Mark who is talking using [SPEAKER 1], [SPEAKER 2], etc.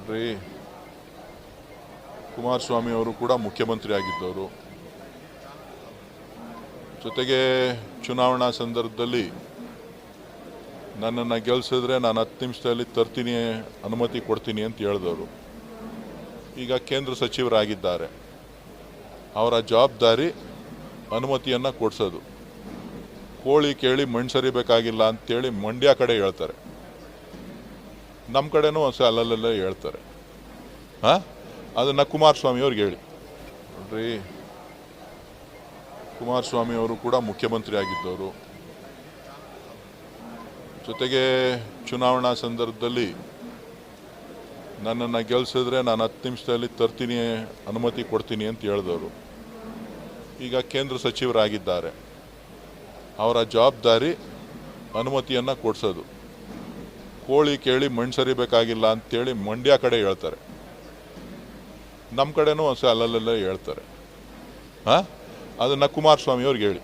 [SPEAKER 1] ನೋಡ್ರಿ, ಕುಮಾರಸ್ವಾಮಿ ಅವರು ಕೂಡ ಮುಖ್ಯಮಂತ್ರಿ ಆಗಿದ್ದವರು. ಜೊತೆಗೆ ಚುನಾವಣಾ ಸಂದರ್ಭದಲ್ಲಿ ನನ್ನನ್ನು ಗೆಲ್ಲಿಸಿದ್ರೆ ನಾನು 10 ನಿಮಿಷದಲ್ಲಿ ತರ್ತೀನಿ, ಅನುಮತಿ ಕೊಡ್ತೀನಿ ಅಂತ ಹೇಳಿದವರು. ಈಗ ಕೇಂದ್ರ ಸಚಿವರಾಗಿದ್ದಾರೆ. ಅವರ ಜವಾಬ್ದಾರಿ ಅನುಮತಿಯನ್ನು ಕೊಡಿಸೋದು. ಕೋಳಿ ಕೇಳಿ ಮಣ್ಣು ಸರಿಬೇಕಾಗಿಲ್ಲ ಅಂತೇಳಿ ಮಂಡ್ಯ ಕಡೆ ಹೇಳ್ತಾರೆ, ನಮ್ಮ ಕಡೆನೂ ಅಲ್ಲಲ್ಲೇ ಹೇಳ್ತಾರೆ. ಅದನ್ನು ಕುಮಾರಸ್ವಾಮಿ ಅವ್ರಿಗೆ ಹೇಳಿ. ನೋಡ್ರಿ, ಕುಮಾರಸ್ವಾಮಿ ಅವರು ಕೂಡ ಮುಖ್ಯಮಂತ್ರಿ ಆಗಿದ್ದವರು. ಜೊತೆಗೆ ಚುನಾವಣಾ ಸಂದರ್ಭದಲ್ಲಿ ನನ್ನನ್ನು ಗೆಲ್ಲಿಸಿದ್ರೆ ನಾನು 10 ನಿಮಿಷದಲ್ಲಿ ತರ್ತೀನಿ, ಅನುಮತಿ ಕೊಡ್ತೀನಿ ಅಂತ ಹೇಳಿದವರು. ಈಗ ಕೇಂದ್ರ ಸಚಿವರಾಗಿದ್ದಾರೆ. ಅವರ ಜವಾಬ್ದಾರಿ ಅನುಮತಿಯನ್ನು ಕೊಡಿಸೋದು. ಕೋಳಿ ಕೇಳಿ ಮಣ್ಣು ಸರಿಬೇಕಾಗಿಲ್ಲ ಅಂತೇಳಿ ಮಂಡ್ಯ ಕಡೆ ಹೇಳ್ತಾರೆ, ನಮ್ಮ ಕಡೆನೂ ಅಲ್ಲಲ್ಲೇ ಹೇಳ್ತಾರೆ. ಅದನ್ನು ಕುಮಾರಸ್ವಾಮಿ ಅವ್ರಿಗೆ ಹೇಳಿ.